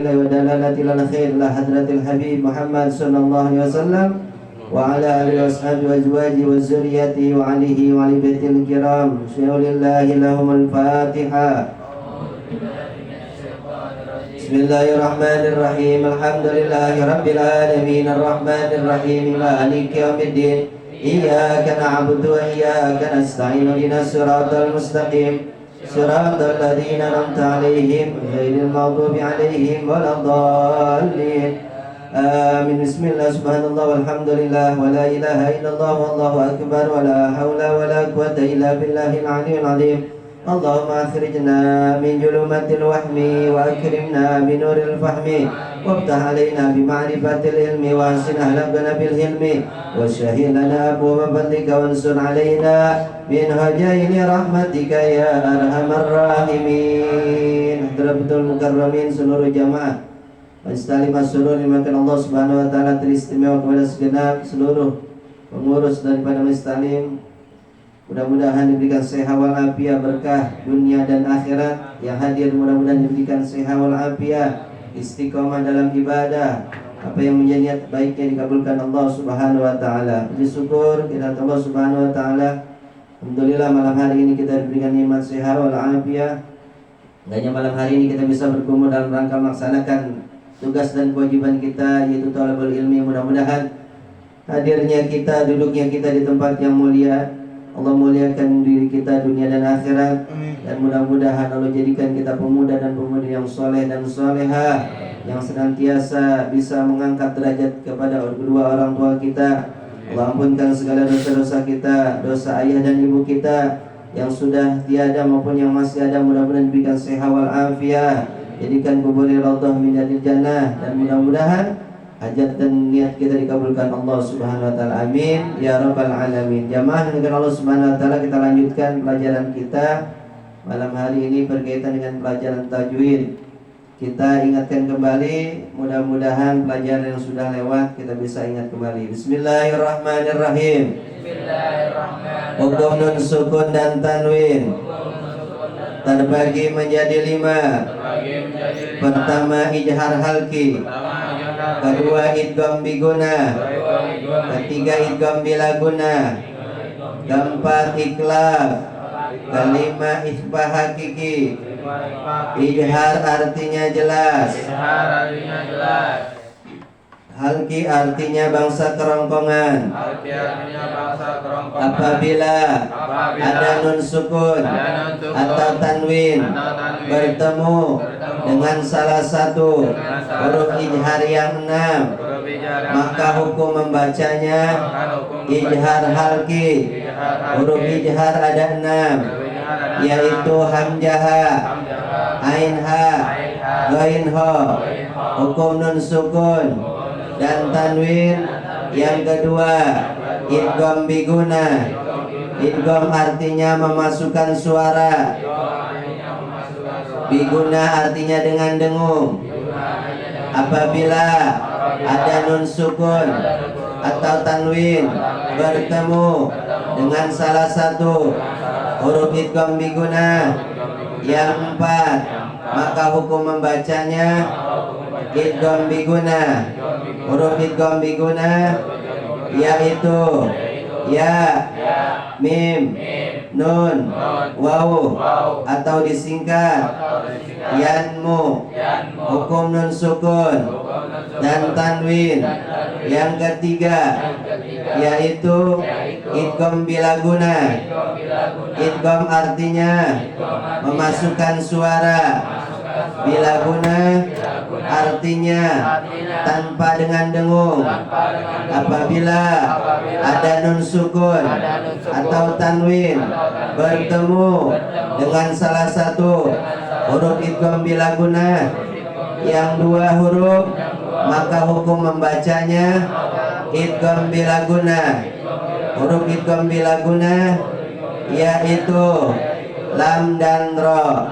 ودلالة الخير إلى حضرة الحبيب محمد صلى الله عليه وسلم وعلى آله وأصحابه وأزواجه وذريته وعليه وعلى بيته الكرام شهر الله لهم الفاتحة. بسم الله الرحمن الرحيم الحمد لله رب العالمين الرحمن الرحيم مالك يوم الدين إياك نعبد وإياك نستعين اهدنا الصراط المستقيم صراط الذين أنعمت عليهم غير المغضوب عليهم ولا الضالين آمين. بسم الله سبحان الله والحمد لله ولا إله إلا الله والله أكبر ولا حول ولا قوة إلا بالله العلي العظيم. اللهم أخرجنا من ظلمات الوهم وأكرمنا بنور الفهم وافتح علينا بمعرفة العلم وأحسن أخلاقنا بالحلم وسهل لنا أبواب فضلك وانصر علينا من هجين رحمتك يا أرحم الراحمين. Hadratul mukarramin seluruh jamaah Majelis Masyurun dimakan Allah Subhanahu wa taala teristimewa kepada segenap seluruh pengurus daripada Majelis Talim. Mudah-mudahan diberikan sehat walafiat, berkah dunia dan akhirat. Yang hadir mudah-mudahan diberikan sehat walafiat, istiqomah dalam ibadah. Apa yang menjadi niat baiknya dikabulkan Allah Subhanahu wa taala. Puji syukur kepada Allah Subhanahu wa taala. Alhamdulillah malam hari ini kita diberikan nikmat sehat walafiat. Hanya malam hari ini kita bisa berkumpul dalam rangka melaksanakan tugas dan kewajiban kita, yaitu thalabul ilmi. Mudah-mudahan hadirnya kita, duduknya kita di tempat yang mulia, Allah muliakan diri kita dunia dan akhirat. Dan mudah-mudahan Allah jadikan kita pemuda dan pemudi yang soleh dan soleha, yang senantiasa bisa mengangkat derajat kepada kedua orang tua kita. Allah ampunkan segala dosa-dosa kita, dosa ayah dan ibu kita yang sudah tiada maupun yang masih ada. Mudah-mudahan diberikan sehat walafiat, jadikan kuburnya raudhah min riyadil jannah, dan mudah-mudahan hajat dan niat kita dikabulkan Allah Subhanahu wa taala. Amin ya rabbal alamin. Jamaah dengan Allah Subhanahu wa taala, kita lanjutkan pelajaran kita malam hari ini berkaitan dengan pelajaran tajwid. Kita ingatkan kembali, mudah-mudahan pelajaran yang sudah lewat kita bisa ingat kembali. Bismillahirrahmanirrahim. Hukum nun sukun dan tanwin terbagi menjadi 5. Pertama ijhar halki, kedua idgham biguna, ketiga idgham bilaguna, keempat iklab, kelima ikhfa hakiki. Ijhar artinya jelas, halki artinya bangsa kerongkongan. Apabila ada nun sukun atau tanwin bertemu dengan salah satu huruf ijhar yang 6, maka hukum membacanya ijhar halki. Huruf ijhar ada 6, yaitu hamzah, ain ha, ghain ha. Hukum nun sukun dan tanwin yang kedua idgham biguna. Idgham artinya memasukkan suara, biguna artinya dengan dengung. Apabila ada nun sukun atau tanwin bertemu dengan salah satu huruf idgham biguna yang 4, maka hukum membacanya idgham biguna. Huruf idgham biguna yaitu ya, mim, nun, waw atau disingkat yanmu. Hukum nun sukun dan tanwin yang ketiga yaitu idgham bilaguna. Idgham artinya memasukkan suara, bilaguna artinya tanpa dengan dengung. Apabila ada nun sukun atau tanwin bertemu dengan salah satu huruf idgham bilaguna yang 2 huruf, maka hukum membacanya idgham bilaguna. Huruf idgham bilaguna yaitu lam dan ro.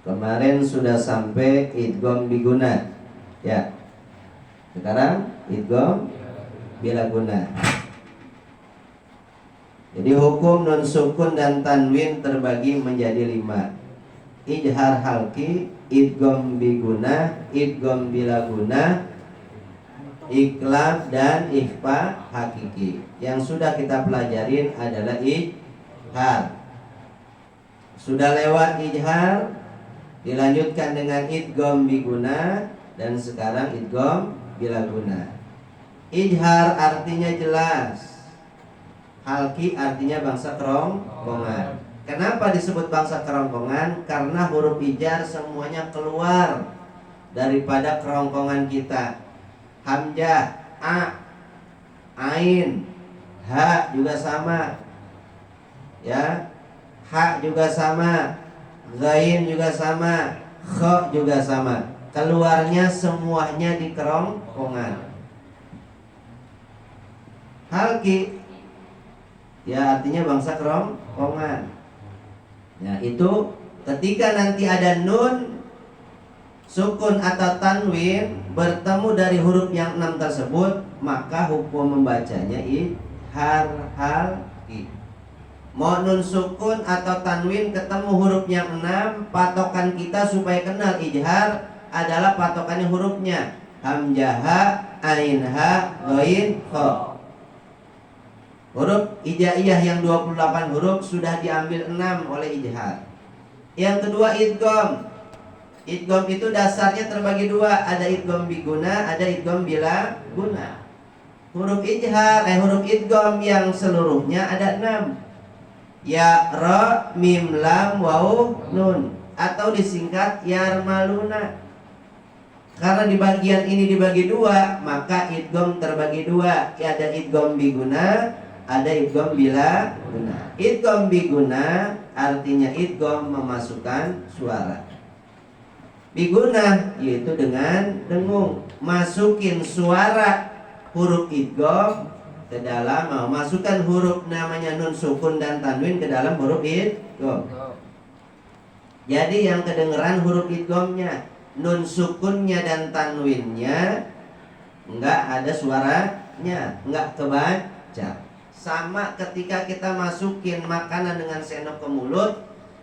Kemarin sudah sampai idgham biguna, ya. Sekarang idgham bilaguna. Jadi hukum nun sukun dan tanwin terbagi menjadi 5. ijhar halki, idgham biguna, idgham bilaguna, iklab dan ikhfa hakiki. Yang sudah kita pelajarin adalah ijhar. Sudah lewat ijhar, dilanjutkan dengan idgham biguna, dan sekarang idgham bilaguna. Ijhar artinya jelas, halki artinya bangsa kerongkongan. Kenapa disebut bangsa kerongkongan? Karena huruf ijar semuanya keluar daripada kerongkongan kita. Hamzah, a, ain, ha juga sama, ya, ha juga sama, ghain juga sama, kha juga sama. Keluarnya semuanya di kerongkongan. Halki, ya artinya bangsa kerongkongan. Ya, itu ketika nanti ada nun, sukun atau tanwin bertemu dari huruf yang 6 tersebut, maka hukum membacanya ijhar halki. Mau nun sukun atau tanwin ketemu huruf yang 6, patokan kita supaya kenal ijhar adalah patokannya hurufnya hamzah ha, ain ha, ghain kha. Huruf hijaiyah yang 28 huruf sudah diambil 6 oleh ijhar. Yang kedua idgham. Idgham itu dasarnya terbagi dua, ada idgham biguna, ada idgham bila guna. Huruf ijhar, huruf idgham yang seluruhnya ada 6. Ya, ra, mim, lam, waw, nun, atau disingkat yarmaluna. Karena di bagian ini dibagi dua, maka idgham terbagi dua. Ada idgham biguna, ada idgham bila guna. Idgham biguna artinya idgham memasukkan suara. Biguna yaitu dengan dengung, masukin suara huruf idgham ke dalam, masukkan huruf namanya nun sukun dan tanwin ke dalam huruf idgham. Jadi yang kedengeran huruf idghamnya, nun sukunnya dan tanwinnya enggak ada suaranya, enggak kebaca. Sama ketika kita masukin makanan dengan sendok ke mulut,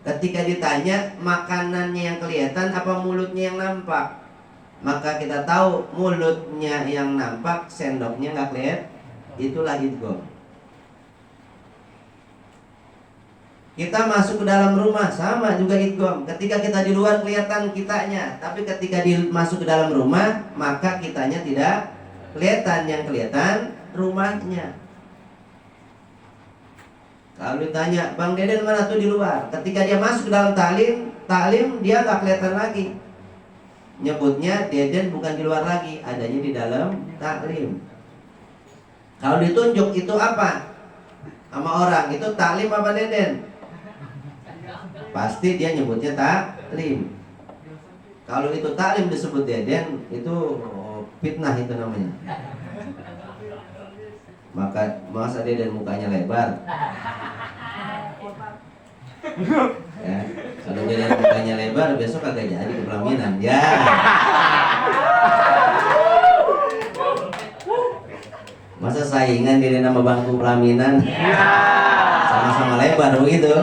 ketika ditanya makanannya yang kelihatan apa mulutnya yang nampak, maka kita tahu mulutnya yang nampak, sendoknya nggak kelihatan. Itulah idgham. Kita masuk ke dalam rumah, sama juga idgham. Ketika kita di luar kelihatan kitanya, tapi ketika masuk ke dalam rumah, maka kitanya tidak kelihatan, yang kelihatan rumahnya. Kalau ditanya, Bang Deden mana tuh di luar? Ketika dia masuk ke dalam taklim dia nggak kelihatan lagi. Nyebutnya Deden bukan di luar lagi, adanya di dalam taklim. Kalau ditunjuk itu apa? Sama orang, itu taklim apa Deden? Pasti dia nyebutnya taklim. Kalau itu taklim disebut Deden, itu fitnah itu namanya. Masa Deden mukanya lebar? Ya, kalau Deden mukanya lebar besok kagak jadi ke pelaminan. Ya. Masa saingan Deden sama bangku pelaminan? Sama-sama lebar begitu.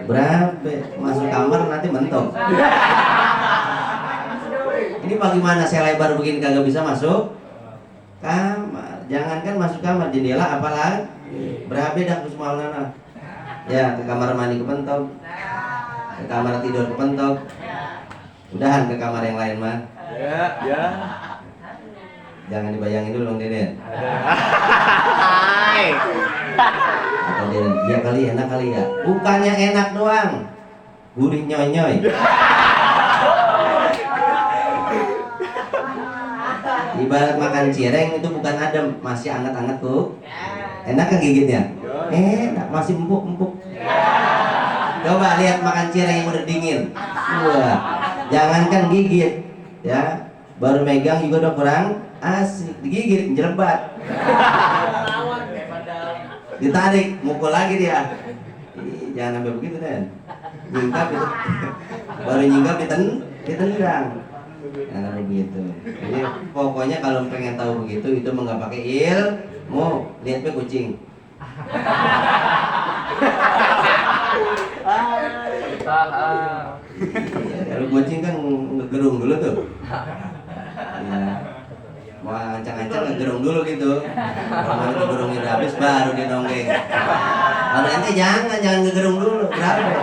Berapa? Masuk kamar nanti mentok. Ini bagaimana saya lebar begini kagak bisa masuk kamar? Jangankan masuk kamar, jendela apalagi. Berapa dah kusmaulana? Ya, ke kamar mandi kepentok, ke kamar tidur kepentok. Udahan ke kamar yang lain mah. Ya. Jangan dibayangin dulu Bang Deden. Atau Deden, ya kali enak kali ya. Bukannya enak doang, gurih nyoy. Ibarat makan cireng itu bukan adem, masih anget-anget tuh. Enak kan gigitnya? Enak, masih empuk. Coba lihat makan cireng yang udah dingin. Wah, jangankan gigit, ya, baru megang juga udah kurang asik. Digigit, jerebat. Ditarik, mukul lagi dia. Jangan sampai begitu Den. Nyingkap itu. Baru nyingkap ditendang. Nah, begitu. Jadi pokoknya kalau pengen tahu begitu itu nggak pakai ilmu, lihat kucing. Kalau kucing kan ngegerung dulu tuh. Ya. Mau ancang-ancang ngegerung dulu gitu. Kalau ngegerungnya udah habis baru dia dongeng. Kalau ente jangan ngegerung dulu. Kenapa?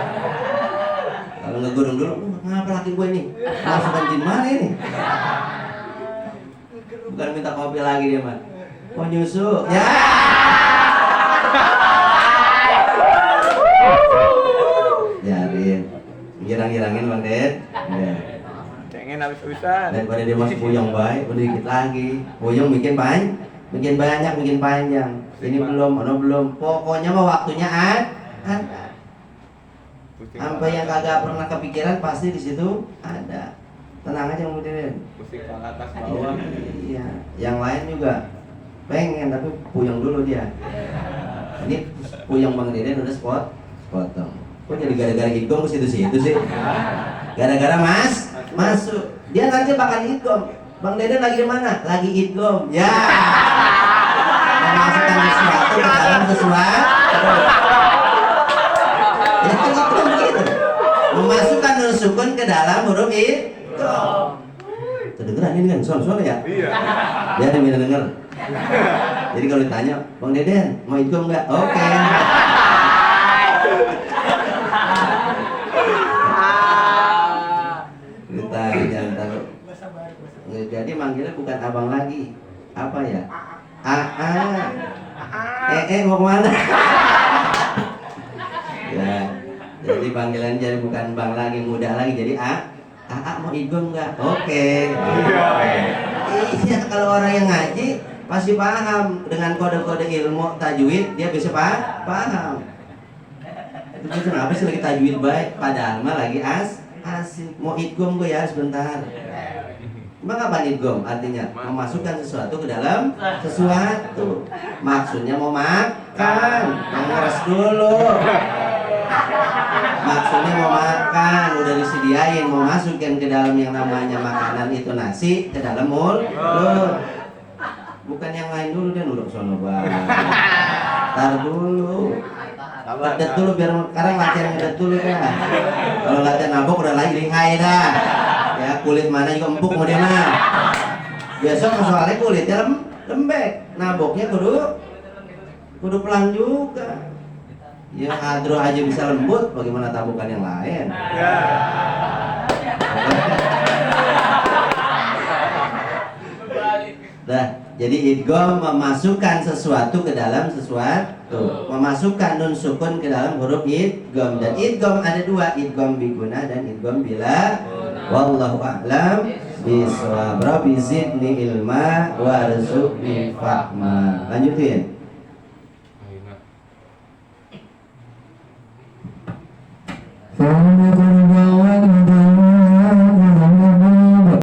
Kalau ngegerung dulu, ngapa laki gue nih? Masukan jin mana ini? Bukan minta kopi lagi dia mah. Mau nyusu? Ya. Biarin. Girang-girangin Bang Ded. Ya. Pengen habis-habisan. Daripada dia masih puyeng baik, udah dikit lagi. Puyeng bikin banyak, bikin panjang. Ini belum, belum. Pokoknya mah waktunya ada. Sampai yang kagak pernah kepikiran pasti di situ ada. Tenang aja kemudian. Pusing ke atas bawah. Iya, yang lain juga pengen tapi puyeng dulu dia. Ini puyeng Bang Deden udah potong. Kok jadi gara-gara igong ke situ-situ sih? Gara-gara masuk. Dia nanti bakal igong. Bang Deden lagi di mana? Lagi igong. Ya. Memasukkan sesuatu ke dalam sesuatu. Ya kan itu begitu. Memasukkan nun sukun ke dalam huruf idgham. Kedengeran ini kan suara ya? Iya. Dia ada yang denger. Jadi kalau ditanya, Bang Deden mau idgham nggak? Oke. Ditanya taruh. Jadi manggilnya bukan abang lagi. Apa ya? Mau kemana? Ya. Jadi panggilan jadi bukan bang lagi, muda lagi, jadi mau idgham nggak? Oke. Iya, kalau orang yang ngaji pasti paham dengan kode-kode ilmu tajwid, dia bisa paham. Itu kenapa sih lagi tajwid baik, padahal mah lagi asik. Mau idgham gue ya sebentar. Emang apa idgham? Artinya memasukkan sesuatu ke dalam sesuatu. Maksudnya mau makan, ngeres dulu. Maksudnya mau makan, udah disediain, mau masukin ke dalam yang namanya makanan itu nasi ke dalam mulut. Bukan yang lain dulu deh, nurut sono banget. Tar dulu. Ngedet dulu biar sekarang latihan ngedet dulu ya. Kalau latihan nabok udah lagi lihai dah. Ya kulit mana juga empuk mau dia mah. Biasa soalnya kulitnya lembek, naboknya kudu pelan juga. Ya hadro aja bisa lembut, bagaimana tabukan yang lain? Ya. Dah, jadi idgham memasukkan sesuatu ke dalam sesuatu, memasukkan nun sukun ke dalam huruf idgham. Dan idgham ada dua, idgham biguna dan idgham bila. Wallahu a'lam bishawab. Rabbi zidni ilma warzuqni fahma. Lanjutin. Fahma